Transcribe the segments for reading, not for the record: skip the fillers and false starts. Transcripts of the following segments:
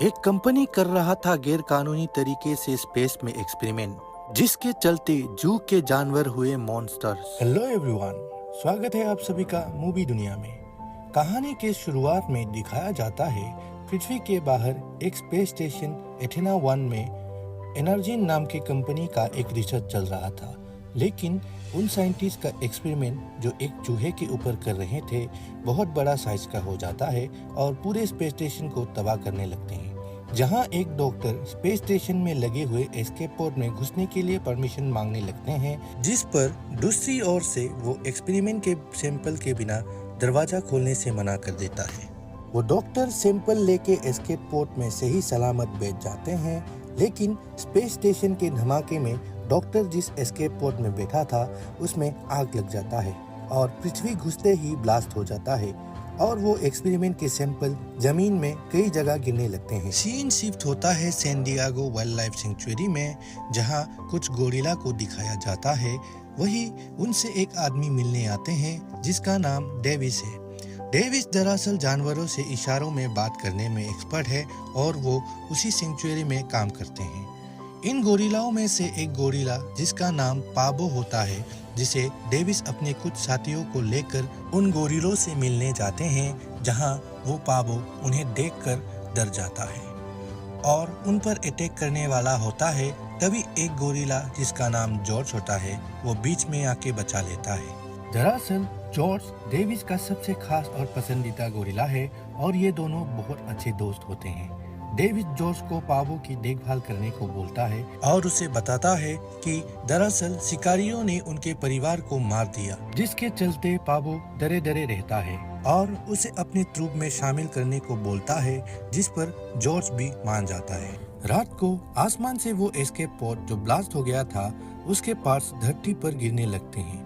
एक कंपनी कर रहा था गैर कानूनी तरीके से स्पेस में एक्सपेरिमेंट, जिसके चलते जू के जानवर हुए मॉन्स्टर्स। हेलो एवरीवन, स्वागत है आप सभी का मूवी दुनिया में। कहानी के शुरुआत में दिखाया जाता है पृथ्वी के बाहर एक स्पेस स्टेशन एथेना 1 में एनर्जी नाम की कंपनी का एक रिसर्च चल रहा था। लेकिन उन साइंटिस्ट का एक्सपेरिमेंट जो एक चूहे के ऊपर कर रहे थे बहुत बड़ा साइज का हो जाता है और पूरे स्पेस स्टेशन को तबाह करने लगते हैं। जहां एक डॉक्टर स्पेस स्टेशन में लगे हुए एस्केप पोड में घुसने के लिए परमिशन मांगने लगते हैं, जिस पर दूसरी ओर से वो एक्सपेरिमेंट के सैंपल के बिना दरवाजा खोलने से मना कर देता है। वो डॉक्टर सैंपल लेके एस्केप पोड में सही सलामत बैठ जाते हैं, लेकिन स्पेस स्टेशन के धमाके में डॉक्टर जिस एस्केप पोड में बैठा था उसमें आग लग जाता है और पृथ्वी घुसते ही ब्लास्ट हो जाता है और वो एक्सपेरिमेंट के सैंपल जमीन में कई जगह गिरने लगते हैं। सीन शिफ्ट होता है San Diego wildlife sanctuary में, जहां कुछ गोरिल्ला को दिखाया जाता है। वही उनसे एक आदमी मिलने आते हैं जिसका नाम डेविस है। डेविस दरअसल जानवरों से इशारों में बात करने में एक्सपर्ट है और वो उसी सेंचुरी में काम करते हैं। इन गोरिल्लाओं में से एक गोरिल्ला जिसका नाम पाबो होता है, जिसे डेविस अपने कुछ साथियों को लेकर उन गोरिल्लों से मिलने जाते हैं, जहां वो पाबो उन्हें देखकर डर जाता है और उन पर अटैक करने वाला होता है। तभी एक गोरिल्ला जिसका नाम जॉर्ज होता है वो बीच में आके बचा लेता है। दरअसल जॉर्ज डेविस का सबसे खास और पसंदीदा गोरिल्ला है और ये दोनों बहुत अच्छे दोस्त होते हैं। डेविस जॉर्ज को पाबो की देखभाल करने को बोलता है और उसे बताता है कि दरअसल शिकारियों ने उनके परिवार को मार दिया, जिसके चलते पाबो डरे डरे रहता है और उसे अपने ट्रूप में शामिल करने को बोलता है, जिस पर जॉर्ज भी मान जाता है। रात को आसमान से वो एस्केप पोड जो ब्लास्ट हो गया था उसके पार्ट्स धरती पर गिरने लगते हैं।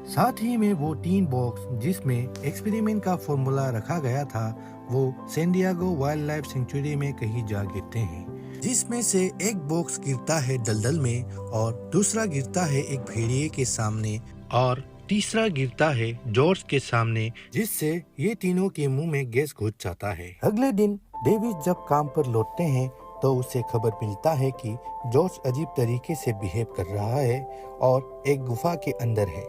साथ ही में वो 3 बॉक्स जिसमें एक्सपेरिमेंट का फॉर्मूला रखा गया था वो San Diego wildlife sanctuary में कहीं जा गिरते हैं, जिसमें से एक बॉक्स गिरता है दलदल में और दूसरा गिरता है एक भेड़िए के सामने और तीसरा गिरता है जॉर्ज के सामने, जिससे ये तीनों के मुंह में गैस घुस जाता है। अगले दिन डेविस जब काम पर लौटते हैं तो उसे खबर मिलता है कि जॉर्ज अजीब तरीके से बिहेव कर रहा है और एक गुफा के अंदर है।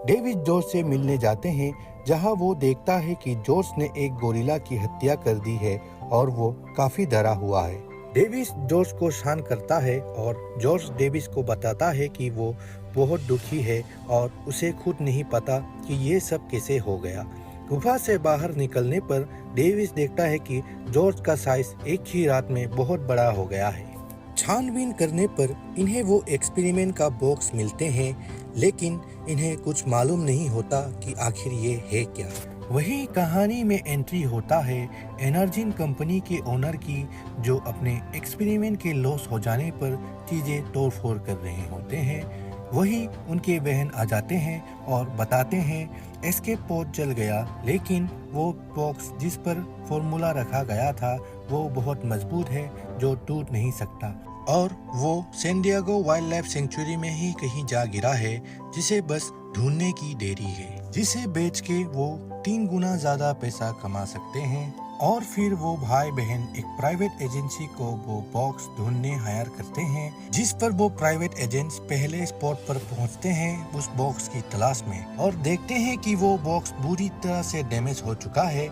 डेविस जॉर्ज से मिलने जाते हैं, जहां वो देखता है कि जॉर्ज ने एक गोरिल्ला की हत्या कर दी है और वो काफी डरा हुआ है। डेविस जॉर्ज को शांत करता है और जॉर्ज डेविस को बताता है कि वो बहुत दुखी है और उसे खुद नहीं पता कि ये सब कैसे हो गया। गुफा से बाहर निकलने पर डेविस देखता है कि जॉर्ज का साइज एक ही रात में बहुत बड़ा हो गया है। छानबीन करने पर इन्हें वो एक्सपेरिमेंट का बॉक्स मिलते हैं, लेकिन इन्हें कुछ मालूम नहीं होता कि आखिर ये है क्या। वही कहानी में एंट्री होता है एनर्जी कंपनी के ओनर की, जो अपने एक्सपेरिमेंट के लॉस हो जाने पर चीजें तोड़फोड़ कर रहे होते हैं। वही उनके बहन आ जाते हैं और बताते हैं एस्केप पोड जल गया, लेकिन वो बॉक्स जिस पर फॉर्मूला रखा गया था वो बहुत मजबूत है जो टूट नहीं सकता और वो San Diego wildlife sanctuary में ही कहीं जा गिरा है, जिसे बस ढूंढने की देरी है, जिसे बेच के वो 3 गुना ज्यादा पैसा कमा सकते हैं। और फिर वो भाई बहन एक प्राइवेट एजेंसी को वो बॉक्स ढूंढने हायर करते हैं, जिस पर वो प्राइवेट एजेंट्स पहले स्पॉट पर पहुंचते हैं उस बॉक्स की तलाश में और देखते हैं कि वो बॉक्स बुरी तरह से डैमेज हो चुका है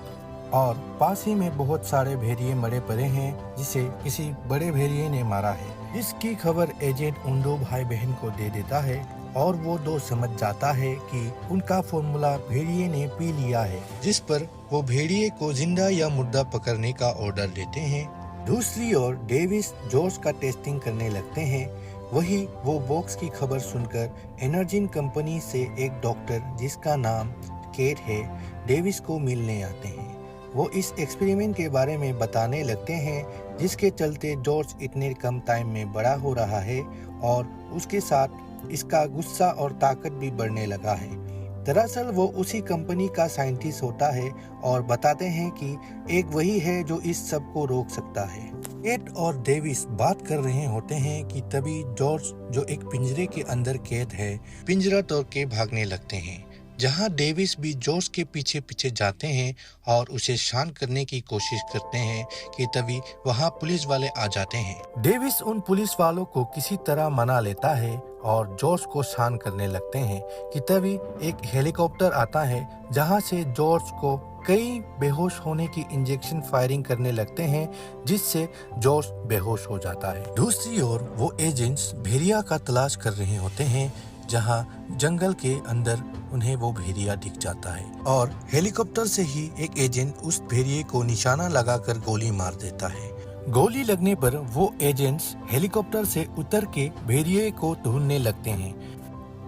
और पास ही में बहुत सारे भेड़िए मरे पड़े हैं, जिसे किसी बड़े भेड़िए ने मारा है। इसकी खबर एजेंट उन 2 भाई बहन को दे देता है और वो 2 समझ जाता है कि उनका फॉर्मूला भेड़िए ने पी लिया है, जिस पर वो भेड़िए को जिंदा या मुर्दा पकड़ने का ऑर्डर देते हैं। दूसरी ओर डेविस जॉर्ज का टेस्टिंग करने लगते हैं। वही वो बॉक्स की खबर सुनकर एनर्जी कंपनी से एक डॉक्टर जिसका नाम केट है डेविस को मिलने आते हैं। वो इस एक्सपेरिमेंट के बारे में बताने लगते हैं, जिसके चलते जॉर्ज इतने कम टाइम में बड़ा हो रहा है और उसके साथ इसका गुस्सा और ताकत भी बढ़ने लगा है। दरअसल वो उसी कंपनी का साइंटिस्ट होता है और बताते हैं कि एक वही है जो इस सब को रोक सकता है। केट और डेविस बात कर रहे होते हैं कि तभी जॉर्ज, जो एक पिंजरे के अंदर कैद है, पिंजरा तोड़ के भागने लगते हैं, जहां डेविस भी जॉर्ज के पीछे पीछे जाते हैं और उसे शांत करने की कोशिश करते हैं कि तभी वहां पुलिस वाले आ जाते हैं। डेविस उन पुलिस वालों को किसी तरह मना लेता है और जॉर्ज को शांत करने लगते हैं कि तभी एक हेलीकॉप्टर आता है जहां से जॉर्ज को कई बेहोश होने की इंजेक्शन फायरिंग करने लगते हैं, जिससे जॉर्ज बेहोश हो जाता है। दूसरी ओर वो एजेंट्स भेड़िया का तलाश कर रहे होते हैं, जहां जंगल के अंदर उन्हें वो भेड़िया दिख जाता है और हेलीकॉप्टर से ही एक एजेंट उस भेड़िए को निशाना लगाकर गोली मार देता है। गोली लगने पर वो एजेंट्स हेलीकॉप्टर से उतर के भेड़िए को ढूंढने लगते हैं।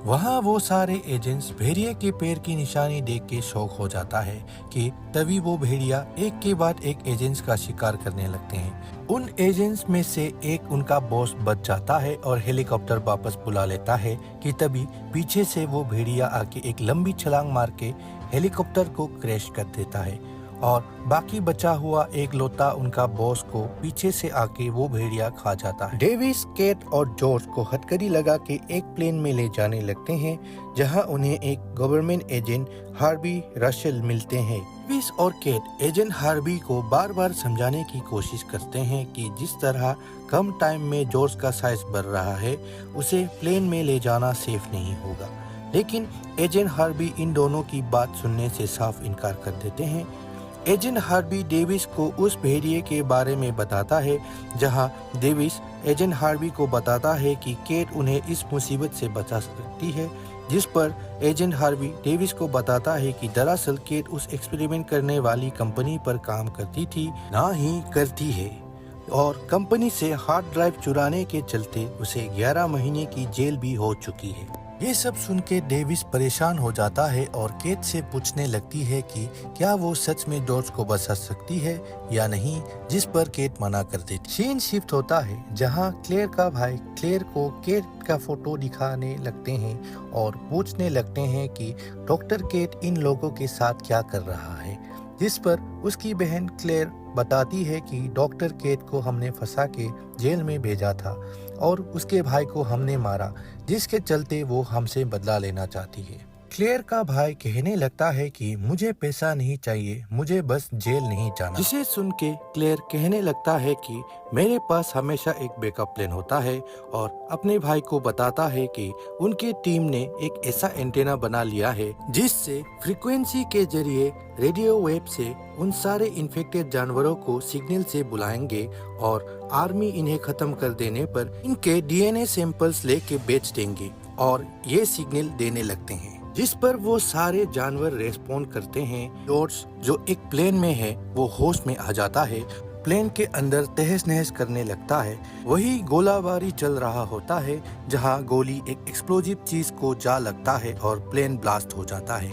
वहाँ वो सारे एजेंट्स भेड़िए के पैर की निशानी देख के शौक हो जाता है कि तभी वो भेड़िया एक के बाद एक एजेंट्स का शिकार करने लगते हैं। उन एजेंट्स में से एक उनका बॉस बच जाता है और हेलीकॉप्टर वापस बुला लेता है कि तभी पीछे से वो भेड़िया आके एक लंबी छलांग मार के हेलीकॉप्टर को क्रैश कर देता है और बाकी बचा हुआ एक लौता उनका बॉस को पीछे से आके वो भेड़िया खा जाता है। डेविस, केट और जॉर्ज को हथकड़ी लगा के एक प्लेन में ले जाने लगते हैं, जहां उन्हें एक गवर्नमेंट एजेंट हार्वी रसेल मिलते हैं। डेविस और केट एजेंट हार्वी को बार बार समझाने की कोशिश करते हैं कि जिस तरह कम टाइम में जॉर्ज का साइज बढ़ रहा है, उसे प्लेन में ले जाना सेफ नहीं होगा। लेकिन एजेंट हार्वी इन दोनों की बात सुनने से साफ इनकार कर देते हैं। एजेंट हार्वी डेविस को उस भेड़िए के बारे में बताता है, जहां डेविस एजेंट हार्वी को बताता है कि केट उन्हें इस मुसीबत से बचा सकती है, जिस पर एजेंट हार्वी डेविस को बताता है कि दरअसल केट उस एक्सपेरिमेंट करने वाली कंपनी पर काम करती थी, ना ही करती है, और कंपनी से हार्ड ड्राइव चुराने के चलते उसे 11 महीने की जेल भी हो चुकी है। ये सब सुन के डेविस परेशान हो जाता है और केट से पूछने लगती है कि क्या वो सच में जॉर्ज को बचा सकती है या नहीं, जिस पर केट मना कर देती। सीन शिफ्ट होता है जहां क्लेयर का भाई क्लेयर को केट का फोटो दिखाने लगते हैं और पूछने लगते हैं कि डॉक्टर केट इन लोगों के साथ क्या कर रहा है, जिस पर उसकी बहन क्लेयर बताती है कि डॉक्टर केट को हमने फंसा के जेल में भेजा था और उसके भाई को हमने मारा, जिसके चलते वो हमसे बदला लेना चाहती है। क्लेयर का भाई कहने लगता है कि मुझे पैसा नहीं चाहिए, मुझे बस जेल नहीं जाना, जिसे सुन के क्लेयर कहने लगता है कि मेरे पास हमेशा एक बैकअप प्लान होता है, और अपने भाई को बताता है कि उनके टीम ने एक ऐसा एंटेना बना लिया है जिससे फ्रीक्वेंसी के जरिए रेडियो वेव से उन सारे इन्फेक्टेड जानवरों को सिग्नल से बुलाएंगे और आर्मी इन्हें खत्म कर देने पर इनके डीएनए सैंपल्स लेके बेच देंगे और ये सिग्नल देने लगते हैं, जिस पर वो सारे जानवर रेस्पॉन्ड करते हैं। जॉर्ज जो एक प्लेन में है वो होश में आ जाता है, प्लेन के अंदर तहस नहस करने लगता है। वही गोलाबारी चल रहा होता है जहां गोली एक एक्सप्लोजिव चीज को जा लगता है और प्लेन ब्लास्ट हो जाता है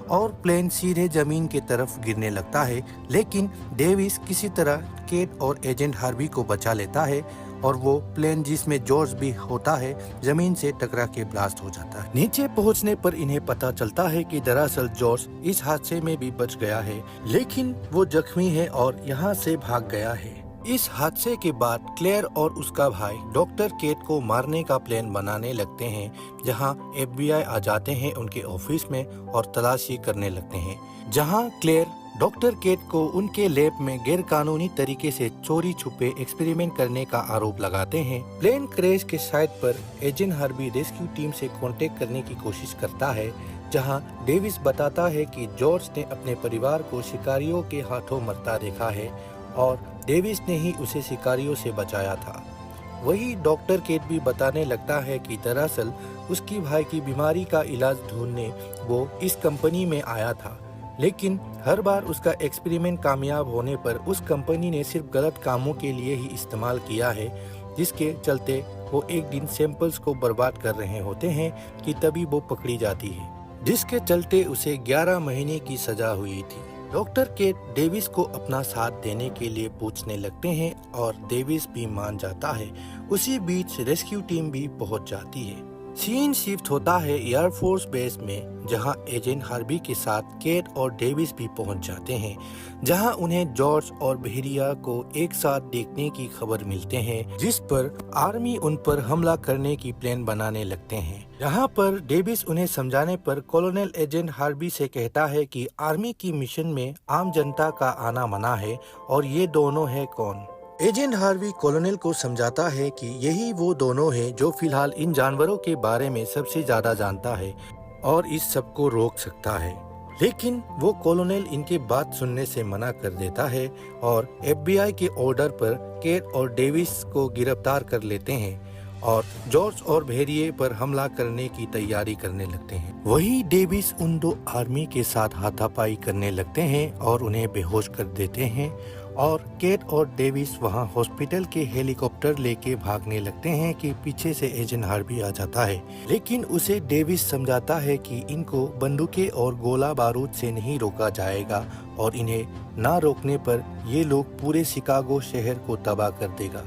और प्लेन सीधे जमीन की तरफ गिरने लगता है। लेकिन डेविस किसी तरह केट और एजेंट हार्वी को बचा लेता है और वो प्लेन जिसमें जॉर्ज भी होता है जमीन से टकरा के ब्लास्ट हो जाता है। नीचे पहुंचने पर इन्हें पता चलता है कि दरअसल जॉर्ज इस हादसे में भी बच गया है, लेकिन वो जख्मी है और यहाँ से भाग गया है। इस हादसे के बाद क्लेयर और उसका भाई डॉक्टर केट को मारने का प्लान बनाने लगते हैं, जहां FBI आ जाते हैं उनके ऑफिस में और तलाशी करने लगते हैं, जहां क्लेयर डॉक्टर केट को उनके लैब में गैर कानूनी तरीके से चोरी छुपे एक्सपेरिमेंट करने का आरोप लगाते हैं। प्लेन क्रैश के साइट पर एजेंट हार्वी रेस्क्यू टीम से कांटेक्ट करने की कोशिश करता है, जहां डेविस बताता है कि जॉर्ज ने अपने परिवार को शिकारियों के हाथों मरता देखा है और डेविस ने ही उसे शिकारियों से बचाया था। वही डॉक्टर केट भी बताने लगता है कि दरअसल उसकी भाई की बीमारी का इलाज ढूंढने वो इस कंपनी में आया था, लेकिन हर बार उसका एक्सपेरिमेंट कामयाब होने पर उस कंपनी ने सिर्फ गलत कामों के लिए ही इस्तेमाल किया है, जिसके चलते वो एक दिन सैंपल्स को बर्बाद कर रहे होते हैं कि तभी वो पकड़ी जाती है, जिसके चलते उसे 11 महीने की सजा हुई थी। डॉक्टर केट डेविस को अपना साथ देने के लिए पूछने लगते हैं और डेविस भी मान जाता है। उसी बीच रेस्क्यू टीम भी पहुंच जाती है। सीन शिफ्ट होता है एयरफोर्स बेस में, जहां एजेंट हार्बी के साथ केट और डेविस भी पहुंच जाते हैं, जहां उन्हें जॉर्ज और भेरिया को एक साथ देखने की खबर मिलते हैं, जिस पर आर्मी उन पर हमला करने की प्लान बनाने लगते हैं। यहाँ पर डेविस उन्हें समझाने पर कॉलोनल एजेंट हार्बी से कहता है कि आर्मी की मिशन में आम जनता का आना मना है और ये दोनों है कौन। एजेंट हार्वी कॉलोनल को समझाता है कि यही वो दोनों हैं जो फिलहाल इन जानवरों के बारे में सबसे ज्यादा जानता है और इस सब को रोक सकता है, लेकिन वो कॉलोनल इनके बात सुनने से मना कर देता है और FBI के ऑर्डर पर केट और डेविस को गिरफ्तार कर लेते हैं और जॉर्ज और भेरिये पर हमला करने की तैयारी करने लगते हैं। वही डेविस उन दो आर्मी के साथ हाथापाई करने लगते हैं और उन्हें बेहोश कर देते हैं और केट और डेविस वहां हॉस्पिटल के हेलीकॉप्टर लेके भागने लगते हैं कि पीछे से एजेंट हार्बी आ जाता है, लेकिन उसे डेविस समझाता है कि इनको बंदूकें और गोला बारूद से नहीं रोका जाएगा और इन्हें ना रोकने पर ये लोग पूरे शिकागो शहर को तबाह कर देगा।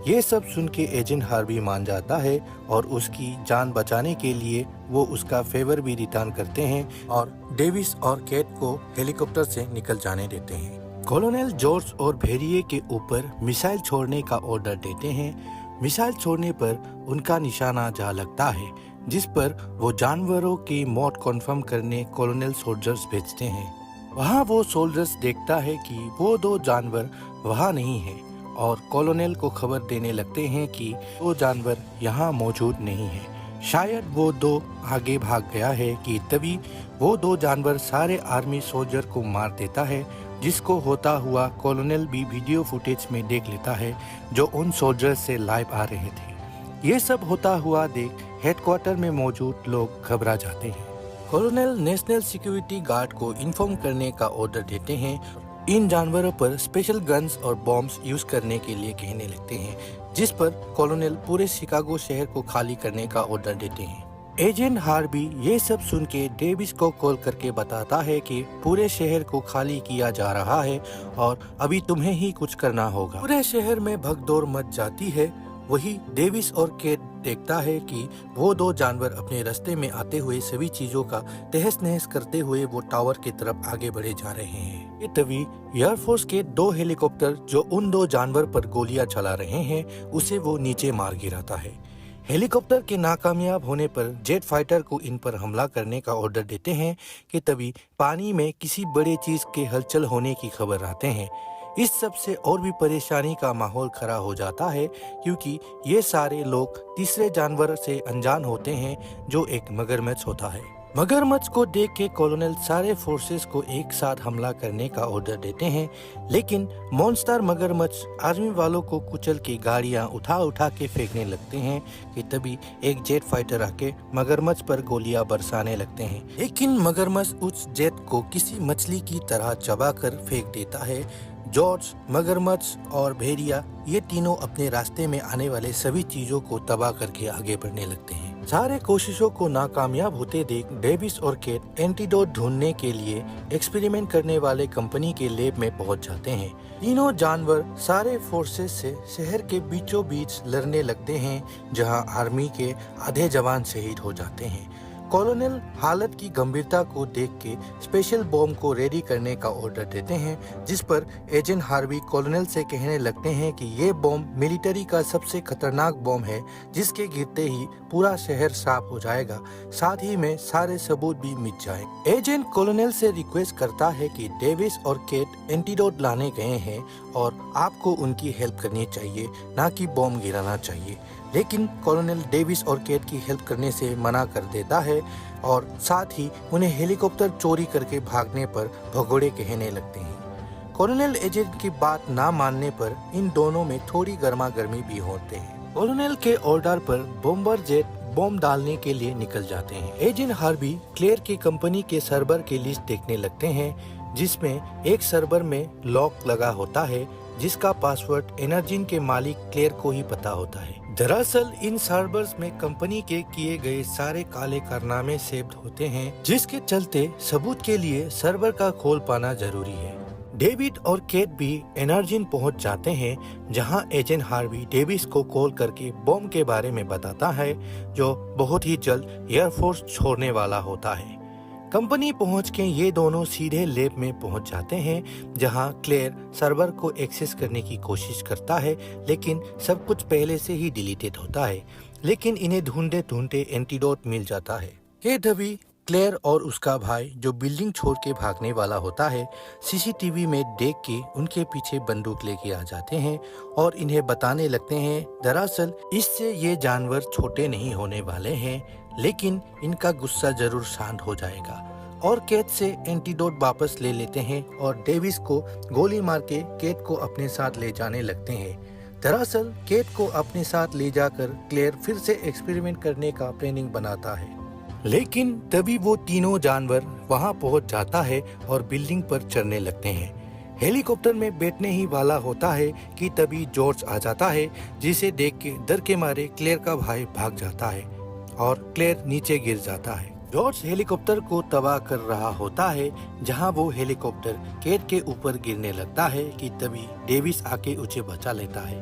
ये सब सुन के एजेंट हार्बी मान जाता है और उसकी जान बचाने के लिए वो उसका फेवर भी रिटर्न करते हैं और डेविस और केट को हेलीकॉप्टर से निकल जाने देते हैं। कॉलोनल जॉर्ज और भेरिये के ऊपर मिसाइल छोड़ने का ऑर्डर देते हैं। मिसाइल छोड़ने पर उनका निशाना जा लगता है, जिस पर वो जानवरों की मौत कन्फर्म करने कॉलोनल सोल्जर्स भेजते हैं। वहाँ वो सोल्जर्स देखता है कि वो दो जानवर वहाँ नहीं है और कॉलोनल को खबर देने लगते हैं कि वो जानवर यहाँ मौजूद नहीं है। शायद वो दो आगे भाग गया है कि तभी वो दो जानवर सारे आर्मी सोल्जर को मार देता है, जिसको होता हुआ कॉलोनल भी वीडियो फुटेज में देख लेता है जो उन सोल्जर्स से लाइव आ रहे थे। ये सब होता हुआ देख हेडक्वार्टर में मौजूद लोग घबरा जाते हैं। कॉलोनल नेशनल सिक्योरिटी गार्ड को इन्फॉर्म करने का ऑर्डर देते हैं। इन जानवरों पर स्पेशल गन्स और बॉम्ब्स यूज करने के लिए कहने लगते हैं, जिस पर कॉलोनल पूरे शिकागो शहर को खाली करने का ऑर्डर देते हैं। एजेंट हार्बी ये सब सुन के डेविस को कॉल करके बताता है कि पूरे शहर को खाली किया जा रहा है और अभी तुम्हें ही कुछ करना होगा। पूरे शहर में भगदौड़ मच जाती है। वही डेविस और केट देखता है कि वो दो जानवर अपने रास्ते में आते हुए सभी चीजों का तहस नहस करते हुए वो टावर की तरफ आगे बढ़े जा रहे हैं। ये तभी एयरफोर्स के दो हेलीकॉप्टर जो उन दो जानवर पर गोलियां चला रहे हैं, उसे वो नीचे मार गिराता है। हेलीकॉप्टर के नाकामयाब होने पर जेट फाइटर को इन पर हमला करने का ऑर्डर देते हैं कि तभी पानी में किसी बड़े चीज के हलचल होने की खबर आते हैं। इस सब से और भी परेशानी का माहौल खड़ा हो जाता है, क्योंकि ये सारे लोग तीसरे जानवर से अनजान होते हैं जो एक मगरमच्छ होता है। मगरमच्छ को देख के कॉलोनल सारे फोर्सेस को एक साथ हमला करने का ऑर्डर देते हैं, लेकिन मॉन्स्टर मगरमच्छ आर्मी वालों को कुचल के गाड़ियां उठा उठा के फेंकने लगते हैं कि तभी एक जेट फाइटर आके मगरमच्छ पर गोलियां बरसाने लगते हैं, लेकिन मगरमच्छ उस जेट को किसी मछली की तरह चबाकर फेंक देता है। जॉर्ज, मगरमच्छ और भेड़िया ये तीनों अपने रास्ते में आने वाले सभी चीजों को तबाह करके आगे बढ़ने लगते हैं। सारे कोशिशों को नाकामयाब होते देख डेविस और केट एंटीडोट ढूंढने के लिए एक्सपेरिमेंट करने वाले कंपनी के लैब में पहुंच जाते हैं। तीनों जानवर सारे फोर्सेस से शहर के बीचों बीच लड़ने लगते हैं, जहां आर्मी के आधे जवान शहीद हो जाते हैं। कॉलोनल हालत की गंभीरता को देख के स्पेशल बॉम्ब को रेडी करने का ऑर्डर देते हैं, जिस पर एजेंट हार्वी कॉलोनल से कहने लगते हैं कि ये बॉम्ब मिलिट्री का सबसे खतरनाक बॉम्ब है, जिसके गिरते ही पूरा शहर साफ हो जाएगा, साथ ही में सारे सबूत भी मिट जाए। एजेंट कॉलोनल से रिक्वेस्ट करता है कि डेविस और केट एंटीडोट लाने गए हैं और आपको उनकी हेल्प करनी चाहिए, ना कि बॉम्ब गिराना चाहिए। लेकिन कॉलोनल डेविस और केट की हेल्प करने से मना कर देता है और साथ ही उन्हें हेलीकॉप्टर चोरी करके भागने पर भगोड़े कहने लगते हैं। कॉलोनल एजेंट की बात ना मानने पर इन दोनों में थोड़ी गर्मा गर्मी भी होते हैं। कॉलोनल के ऑर्डर पर बॉम्बर जेट बॉम्ब डालने के लिए निकल जाते हैं। एजेंट हार्बी क्लेयर की कंपनी के सर्वर की लिस्ट देखने लगते हैं, जिसमें एक सर्वर में लॉक लगा होता है, जिसका पासवर्ड एनर्जिन के मालिक क्लेयर को ही पता होता है। दरअसल इन सर्वर्स में कंपनी के किए गए सारे काले कारनामे सेव्ड होते हैं, जिसके चलते सबूत के लिए सर्वर का खोल पाना जरूरी है। डेविड और केट भी एनर्जिन पहुंच जाते हैं, जहां एजेंट हार्वी डेविस को कॉल करके बॉम्ब के बारे में बताता है जो बहुत ही जल्द एयरफोर्स छोड़ने वाला होता है। कंपनी पहुंच के ये दोनों सीधे लैब में पहुंच जाते हैं, जहां क्लेयर सर्वर को एक्सेस करने की कोशिश करता है, लेकिन सब कुछ पहले से ही डिलीटेड होता है। लेकिन इन्हें ढूंढते ढूंढते एंटीडोट मिल जाता है। केट अभी क्लेयर और उसका भाई जो बिल्डिंग छोड़ के भागने वाला होता है, सीसीटीवी में देख के उनके पीछे बंदूक लेके आ जाते हैं और इन्हें बताने लगते हैं दरअसल इससे ये जानवर छोटे नहीं होने वाले हैं, लेकिन इनका गुस्सा जरूर शांत हो जाएगा। और केट से एंटीडोट वापस ले लेते हैं और डेविस को गोली मार के केट को अपने साथ ले जाने लगते हैं। दरअसल केट को अपने साथ ले जाकर क्लेयर फिर से एक्सपेरिमेंट करने का प्लानिंग बनाता है, लेकिन तभी वो तीनों जानवर वहां पहुंच जाता है और बिल्डिंग पर चढ़ने लगते हैं। हेलीकॉप्टर में बैठने ही वाला होता है कि तभी जॉर्ज आ जाता है, जिसे देख के डर के मारे क्लेयर का भाई भाग जाता है और क्लेयर नीचे गिर जाता है। जॉर्ज हेलीकॉप्टर को तबाह कर रहा होता है, जहां वो हेलीकॉप्टर केट के ऊपर गिरने लगता है कि तभी डेविस आके उसे बचा लेता है।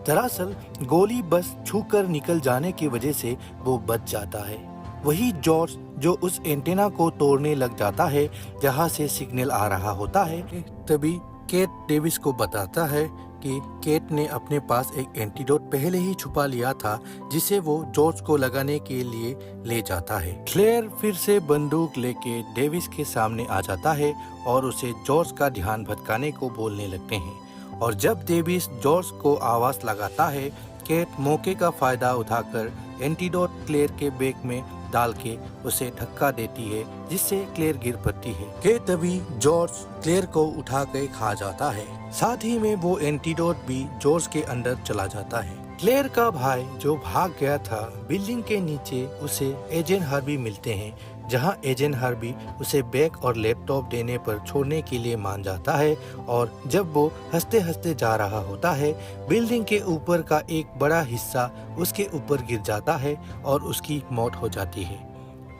दरअसल गोली बस छूकर निकल जाने की वजह से वो बच जाता है। वही जॉर्ज जो उस एंटेना को तोड़ने लग जाता है जहां से सिग्नल आ रहा होता है। तभी केट डेविस को बताता है कि केट ने अपने पास एक एंटीडोट पहले ही छुपा लिया था, जिसे वो जॉर्ज को लगाने के लिए ले जाता है। क्लेयर फिर से बंदूक लेके डेविस के सामने आ जाता है और उसे जॉर्ज का ध्यान भटकाने को बोलने लगते हैं। और जब डेविस जॉर्ज को आवाज लगाता है, केट मौके का फायदा उठाकर एंटीडोट क्लेयर के बैग में डाल के उसे धक्का देती है, जिससे क्लेयर गिर पड़ती है। के तभी जॉर्ज क्लेयर को उठा के खा जाता है। साथ ही में वो एंटीडोट भी जॉर्ज के अंदर चला जाता है। क्लेयर का भाई जो भाग गया था, बिल्डिंग के नीचे उसे एजेंट हार्वी मिलते हैं, जहां एजेंट हार्वी उसे बैग और लैपटॉप देने पर छोड़ने के लिए मान जाता है। और जब वो हंसते हंसते जा रहा होता है, बिल्डिंग के ऊपर का एक बड़ा हिस्सा उसके ऊपर गिर जाता है और उसकी मौत हो जाती है।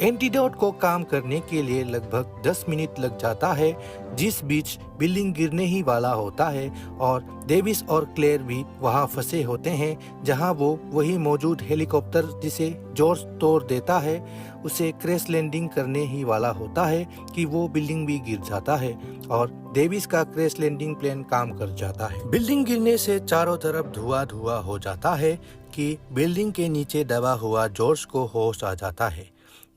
एंटीडोट को काम करने के लिए लगभग 10 मिनट लग जाता है, जिस बीच बिल्डिंग गिरने ही वाला होता है और डेविस और क्लेयर भी वहां फंसे होते हैं, जहां वो वही मौजूद हेलीकॉप्टर जिसे जॉर्ज तोड़ देता है उसे क्रैश लैंडिंग करने ही वाला होता है कि वो बिल्डिंग भी गिर जाता है और डेविस का क्रैश लैंडिंग प्लान काम कर जाता है। बिल्डिंग गिरने से चारों तरफ धुआं धुआं हो जाता है कि बिल्डिंग के नीचे दबा हुआ जॉर्ज को होश आ जाता है।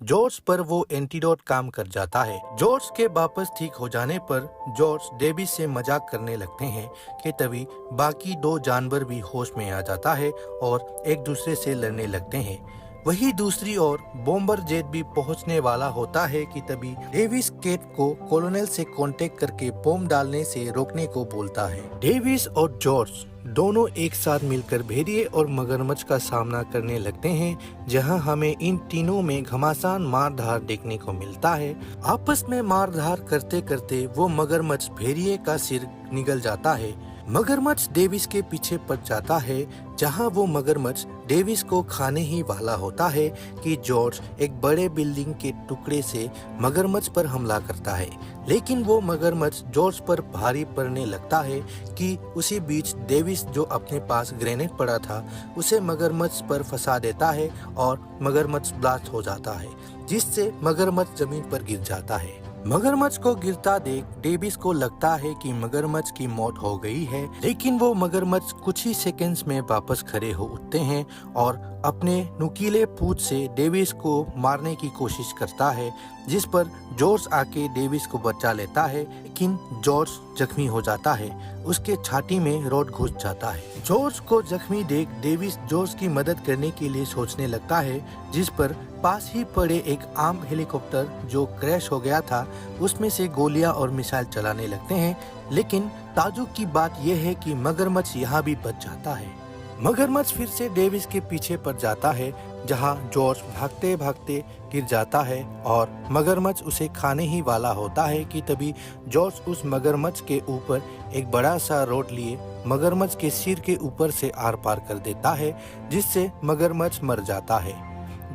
जॉर्ज पर वो एंटीडोट काम कर जाता है। जॉर्ज के वापस ठीक हो जाने पर जॉर्ज डेविस से मजाक करने लगते हैं कि तभी बाकी दो जानवर भी होश में आ जाता है और एक दूसरे से लड़ने लगते हैं। वही दूसरी ओर बॉम्बर जेट भी पहुंचने वाला होता है कि तभी डेविस केट को कॉलोनल से कांटेक्ट करके बॉम्ब डालने से रोकने को बोलता है। डेविस और जॉर्ज दोनों एक साथ मिलकर भेड़िए और मगरमच्छ का सामना करने लगते हैं, जहां हमें इन तीनों में घमासान मारधार देखने को मिलता है। आपस में मारधार करते करते वो मगरमच्छ भेड़िए का सिर निगल जाता है। मगरमच्छ डेविस के पीछे पड़ जाता है, जहां वो मगरमच्छ डेविस को खाने ही वाला होता है कि जॉर्ज एक बड़े बिल्डिंग के टुकड़े से मगरमच्छ पर हमला करता है। लेकिन वो मगरमच्छ जॉर्ज पर भारी पड़ने लगता है कि उसी बीच डेविस जो अपने पास ग्रेनेड पड़ा था उसे मगरमच्छ पर फंसा देता है और मगरमच्छ ब्लास्ट हो जाता है, जिससे मगरमच्छ जमीन पर गिर जाता है। मगरमच्छ को गिरता देख डेविस को लगता है कि मगरमच्छ की मौत हो गई है, लेकिन वो मगरमच्छ कुछ ही सेकंड्स में वापस खड़े हो उठते हैं और अपने नुकीले पूंछ से डेविस को मारने की कोशिश करता है, जिस पर जॉर्ज आके डेविस को बचा लेता है। लेकिन जॉर्ज जख्मी हो जाता है, उसके छाती में रॉड घुस जाता है। जॉर्ज को जख्मी देख डेविस जॉर्ज की मदद करने के लिए सोचने लगता है, जिस पर पास ही पड़े एक आम हेलीकॉप्टर जो क्रैश हो गया था उसमें से गोलियां और मिसाइल चलाने लगते हैं। लेकिन ताजुब की बात यह है कि मगरमच्छ यहाँ भी बच जाता है। मगरमच्छ फिर से डेविस के पीछे पड़ जाता है, जहां जॉर्ज भागते भागते गिर जाता है और मगरमच्छ उसे खाने ही वाला होता है कि तभी जॉर्ज उस मगरमच्छ के ऊपर एक बड़ा सा रॉड लिए मगरमच्छ के सिर के ऊपर से आर पार कर देता है, जिससे मगरमच्छ मर जाता है।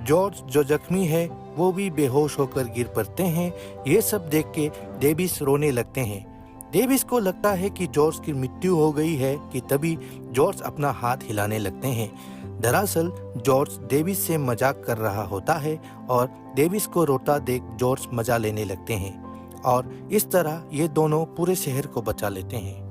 जॉर्ज जो जख्मी है वो भी बेहोश होकर गिर पड़ते हैं। ये सब देख के डेविस रोने लगते हैं। डेविस को लगता है कि जॉर्ज की मृत्यु हो गई है कि तभी जॉर्ज अपना हाथ हिलाने लगते हैं। दरअसल जॉर्ज डेविस से मजाक कर रहा होता है और डेविस को रोता देख जॉर्ज मजा लेने लगते हैं और इस तरह ये दोनों पूरे शहर को बचा लेते हैं।